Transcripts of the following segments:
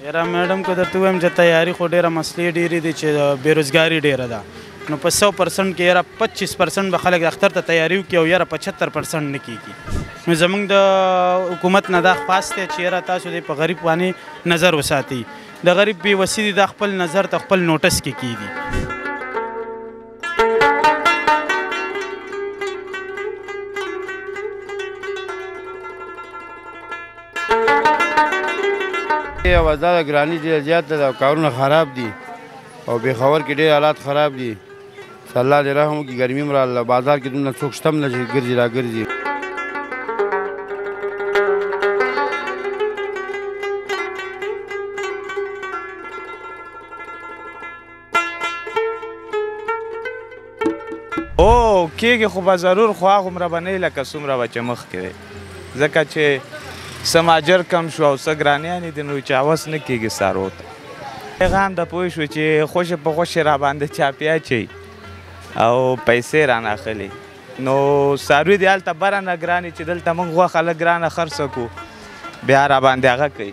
یاره میډم که درته ووایم چې تیاري خو ډېره مسلې ډېرې دي چې بېروزګاري ډېره ده نو په 100% کې یاره 25% به خلک اختر ته تیاري وکړي او یاره 75% نه کېږي نو زموږ د حکومت نه دا خواست دی چې یاره تاسو دې په غریب باندې نظر وساتئ د غریب بېوسي دي دا خپل نظر ته خپل نوټس کې کېږي وضع ګراني ډېره زیاته ده او کارونه خراب دي او پېښور کې ډېر حالات خراب دي الله دې رحم وکړي ګرمي هم راغله بازار کې دومره څوک شته هم نه چې ګرځي راګرځي او کېږي خو به ضرور خو هغومره به نه وي لکه څومره به چې مخکې دی ځکه چې څه ماجر کم شو او څه ګرانیانې دي نو چې هوس نه کېږي څارو ته پیغام د پوه شو چې خوشې په خوشې راباندې چاپې اچوي او پیسې رانه اخلي نو څاروي دي هلته بره نه ګرانې چې دلته موږ غوښه لږ ګرانه خرڅه کړو بیا راباندې هغه کوي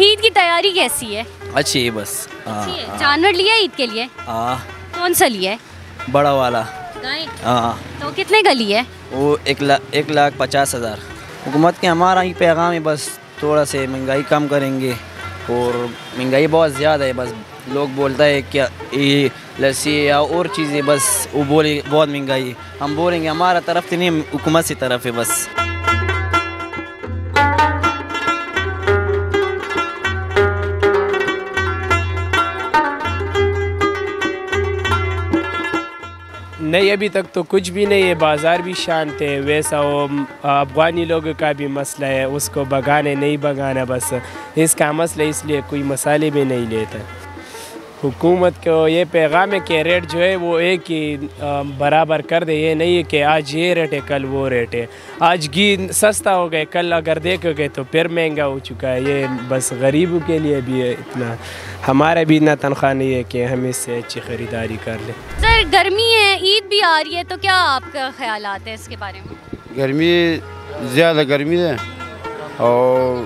عید کی تیاری کیسی ہے؟ اچھی ہے بس جانور لیا عید کے لیے؟ کون سا لیا ہے؟ بڑا والا گائے؟ ہاں تو کتنے کا لیا ہے؟ وہ 1,50,000 حکومت کے ہمارا ہی پیغام ہے بس تھوڑا سے مہنگائی کم کریں گے اور مہنگائی بہت زیادہ ہے بس لوگ بولتا ہے کیا یہ لسی یا اور چیزیں بس وہ بولے بہت مہنگائی ہے ہم بولیں گے ہمارا طرف تو نہیں حکومت سے طرف ہے بس نہیں ابھی تک تو کچھ بھی نہیں ہے بازار بھی شانت ہے ویسا وہ افغانی لوگوں کا بھی مسئلہ ہے اس کو بگانے نہیں بگانا بس اس کا مسئلہ اس لیے کوئی مسالے بھی نہیں لیتا حکومت کو یہ پیغام ہے کہ ریٹ جو ہے وہ ایک ہی برابر کر دے یہ نہیں ہے کہ آج یہ ریٹ ہے کل وہ ریٹ ہے آج گھی سستا ہو گئے کل اگر دیکھو گے تو پھر مہنگا ہو چکا ہے یہ بس غریبوں کے لیے بھی ہے اتنا ہمارا بھی اتنا تنخواہ نہیں ہے کہ ہم اس سے اچھی خریداری کر لیں سر گرمی ہے عید بھی آ رہی ہے تو کیا آپ کا خیالات ہے اس کے بارے میں؟ گرمی زیادہ گرمی ہے اور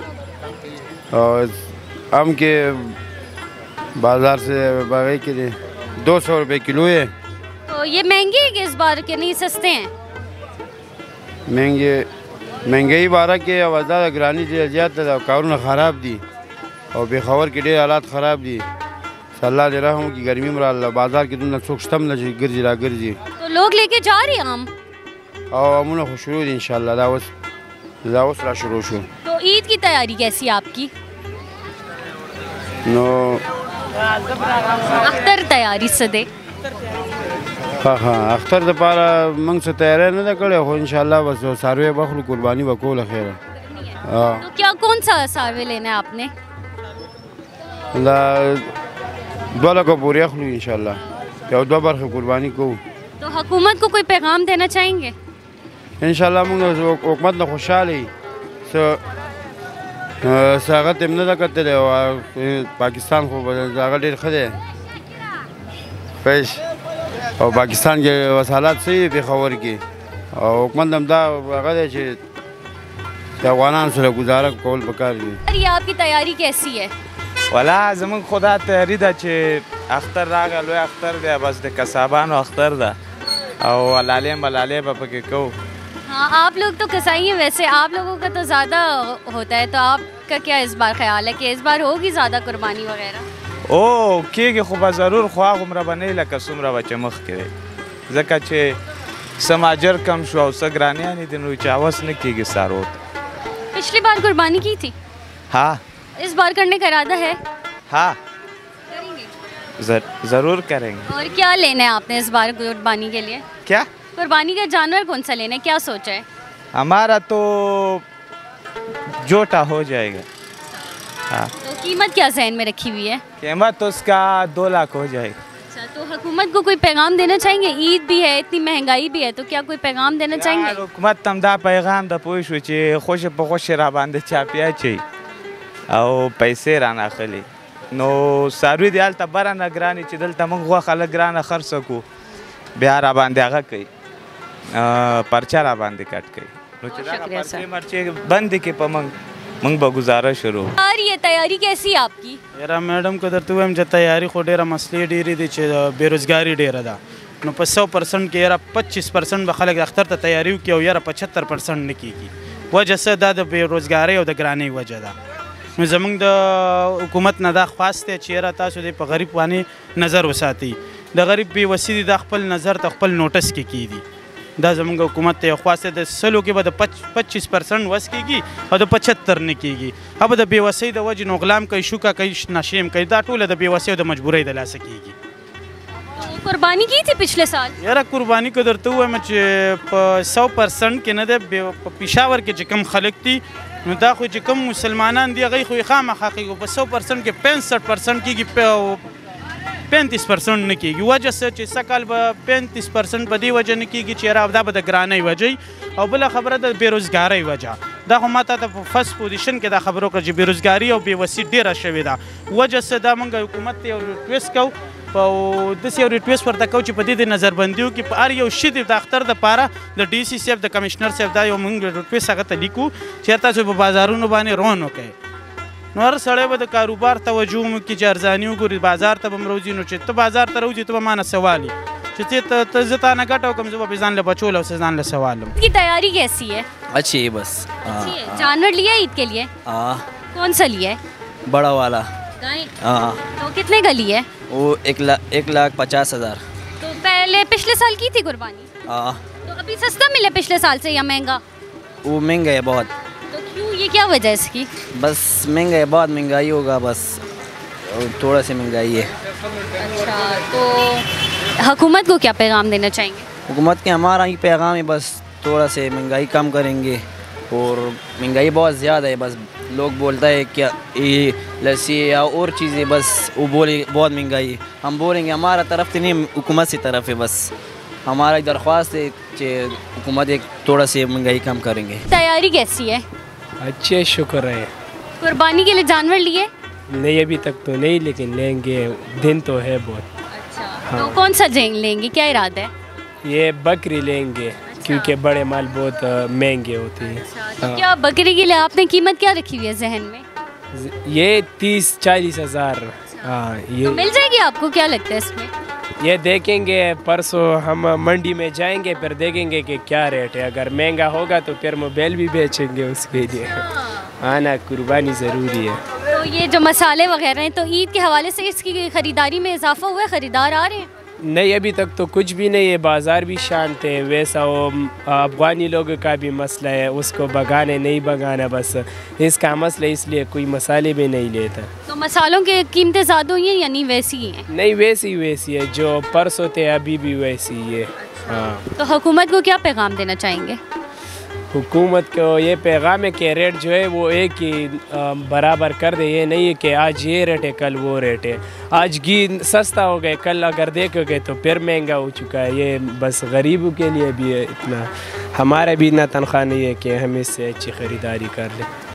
آم کے بازار سے باغی کے لیے 200 روپے کلو ہے تو یہ مہنگی ہے کہ اس بار کے نہیں سستے ہیں؟ مہنگائی بارہ کے وضع گرانی ډېره زیاته ده او کارونه خراب دي او پېښور کې ډېر حالات خراب دي الله دې رحم وکړي ګرمي هم راغله بازار کې دومره څوک شته هم نه چې ګرځي راګرځي تو لوگ لے کے جا رہے ہیں آم او امونه خو شروع دي انشاءالله دا اوس را شروع شو تو عید کی تیاری کیسی ہے آپ کی؟ نو اختر تیاری سے دے ها اختر دپاره موږ څه تیاری نه ده کړې خو انشاءالله بس څاروی به خورو قرباني به کوله خیره تو کیا کون سا ساروی لینا ہے آپ نے؟ دا 2 لکه پورې اخلو انشاءالله یو 2 برخې قرباني کوو تو حکومت کو کوئی پیغام دینا چاہیں گے؟ انشاءالله موږ حکومت نه خوشحاله یو څه هغه ته هم نه ده کتلی او پاکستان خو هغه ډېر ښه دی پېش او پاکستان کې وسالات صحیح دي پېښور کې او حکومت هم دا هغه دی چې د افغانانو سره ګزاره کول پکار دي یہ آپ کی تیاری کیسی ہے؟ ولا زموږ خو دا تیاري ده چې اختر راغی لوی اختر دی بس د قصابانو اختر ده او حلالې ملالې به پکې کوو ہاں آپ لوگ تو کسائی ہیں ویسے آپ لوگوں کا تو زیادہ ہوتا ہے تو آپ کا کیا اس بار خیال ہے کہ اس بار ہوگی زیادہ قربانی وغیرہ؟ او کېږي خو به ضرور خو هغومره به نه وي لکه څومره به چې مخکې دی ځکه چې څه ماجر کم شو او څه ګرانیانې دي نو چې هوس نه کېږي څارو ته پچھلی بار قربانی کی تھی ہاں اس بار کرنے کا ارادہ ہے؟ ہاں ضرور کریں گے اور کیا لینا ہے آپ نے اس بار قربانی کے لیے؟ کیا قربانی کا جانور کون سا لینا ہے کیا سوچا ہے؟ ہمارا تو جوٹا ہو جائے گا ہاں تو قیمت کیا ذہن میں رکھی ہوئی ہے؟ قیمت تو اس کا 2 لاکھ ہو جائے گا اچھا تو حکومت کو کوئی پیغام دینا چاہیں گے عید بھی ہے اتنی مہنگائی بھی ہے تو کیا کوئی پیغام دینا چاہیں گے؟ حکومت تم دا پیغام د پوه شو چې خوشې په خوشې راباندې چاپې اچوي او پیسې رانه اخلي نو څاروي دې هلته بره نه ګرانې چې دلته موږ غوښه لږ ګرانه خرڅه کړو بیا را باندې هغه کوي پرچه را باندې کټ کوي نو چې دغه پرچې مرچې بندې کړي په موږ به گزاره شروع تیاری کیسی ہے آپ کی؟ یاره میډم که درته ووایم چې تیاري خو ډېره مسلې ډېرې دي چې بېروزګاري ډېره ده نو په 100% کې یاره 25% به خلک اختر ته تیاری وکړي او یاره 75% نه کېږي وجه څه دا د بېروزګارۍ او د ګرانۍ وجه ده نو زموږ د حکومت نه دا خواست دی چې یاره تاسو دې په غریب باندې نظر وساتئ د غریب بېوسي دي دا خپل نظر ته خپل نوټس کې کېږي دا زموږ حکومت ته یو خواست دی د 100 کې به د 25% وس کېږي او د 75 نه کېږي هغه به د بېوسۍ د وجې نو غلام کوي شوکه کوي نشې کوي دا ټوله د بېوسۍ او د مجبورۍ د لاسه کېږي قربانی کی تھی پچھلے سال؟ یاره قرباني که درته ووایم چې په 100% کې نه دی په پېښور کې چې کوم خلک دي نو دا خو چې کوم مسلمانان دي هغوی خو یې خامخا کوي په 100% کې 65% کېږي 35% نه کېږي وجه څه چې سږ کال به 35% په دې وجه نه کېږي چې یاره دا به د ګرانۍ وجه او بله خبره د بېروزګارۍ وجه دا خو ما تا ته په فرست پوزیشن کې دا خبره وکړه چې بېروزګاري او بېوسي ډېره شوې ده وجه څه دا موږ حکومت ته یو ریکویسټ کوو او داسې یو ریکویسټ ورته کوو چې په دې د نظربندي وکړي په هر یو شي د اختر دپاره د ډي سي صاحب د کمشنر صاحب دا یو موږ ریکویسټ هغه ته لیکو چې تاسو په بازارونو باندې رون وکړئ نو هر سړی به د کاروبار توجه هم وکړي چې ارزاني وګوري بازار ته به هم راوځي نو چې ته بازار ته راوځي ته به ما نه سوالي چې زه تا نه ګټه وکړم زه به ځان له بچو له ځان له سوالم کی تیاری کیسی ہے؟ اچھی ہے بس جانور لیا عید کے لیے؟ کون سا لیا ہے؟ بڑا والا تو کتنے کا لی ہے؟ وہ 1,50,000 تو پہلے پچھلے سال کی تھی قربانی تو ابھی سستا ملے پچھلے سال سے یا مہنگا؟ وہ مہنگا ہے بہت تو کیوں یہ کیا وجہ ہے اس کی؟ بس مہنگا ہے بہت مہنگائی ہوگا بس تھوڑا سی مہنگائی ہے اچھا تو حکومت کو کیا پیغام دینا چاہیں گے؟ حکومت کے ہمارا یہ پیغام ہے بس تھوڑا سے مہنگائی کم کریں گے اور مہنگائی بہت زیادہ ہے بس لوگ بولتا ہے کہ یہ لسی یا اور چیزیں بس وہ بولے بہت مہنگائی ہے ہم بولیں گے ہمارا طرف سے نہیں حکومت سے طرف ہے بس ہمارا درخواست ہے کہ حکومت ایک تھوڑا سے مہنگائی کم کریں گے تیاری کیسی ہے؟ اچھے شکر ہے قربانی کے لیے جانور لیے؟ نہیں ابھی تک تو نہیں لیکن لیں گے دن تو ہے بہت اچھا تو کون سا لیں گے کیا ارادہ ہے؟ یہ بکری لیں گے کیونکہ بڑے مال بہت مہنگے ہوتے ہیں تو کیا بکری کے لیے آپ نے قیمت کیا رکھی ہوئی ہے ذہن میں؟ یہ 30-40 ہزار ہاں یہ مل جائے گی آپ کو کیا لگتا ہے اس میں؟ یہ دیکھیں گے پرسوں ہم منڈی میں جائیں گے پھر دیکھیں گے کہ کیا ریٹ ہے اگر مہنگا ہوگا تو پھر موبائل بھی بیچیں گے اس کے لیے آنا قربانی ضروری ہے تو یہ جو مسالے وغیرہ ہیں تو عید کے حوالے سے اس کی خریداری میں اضافہ ہوا ہے خریدار آ رہے ہیں؟ نہیں ابھی تک تو کچھ بھی نہیں ہے بازار بھی شانت ہے ویسا وہ افغانی لوگوں کا بھی مسئلہ ہے اس کو بگانے نہیں بگانا بس اس کا مسئلہ اس لیے کوئی مسالے بھی نہیں لیتا تو مسالوں کی قیمتیں زیادہ ہوئی ہیں یا نہیں ویسی ہی ہیں؟ نہیں ویسی ہے جو پرسوں تھے ابھی بھی ویسی ہے ہاں تو حکومت کو کیا پیغام دینا چاہیں گے؟ حکومت کو یہ پیغام ہے کہ ریٹ جو ہے وہ ایک ہی برابر کر دے یہ نہیں ہے کہ آج یہ ریٹ ہے کل وہ ریٹ ہے آج گھی سستا ہو گئے کل اگر دیکھو گے تو پھر مہنگا ہو چکا ہے یہ بس غریبوں کے لیے بھی اتنا ہمارا بھی اتنا تنخواہ نہیں ہے کہ ہم اس سے اچھی خریداری کر لیں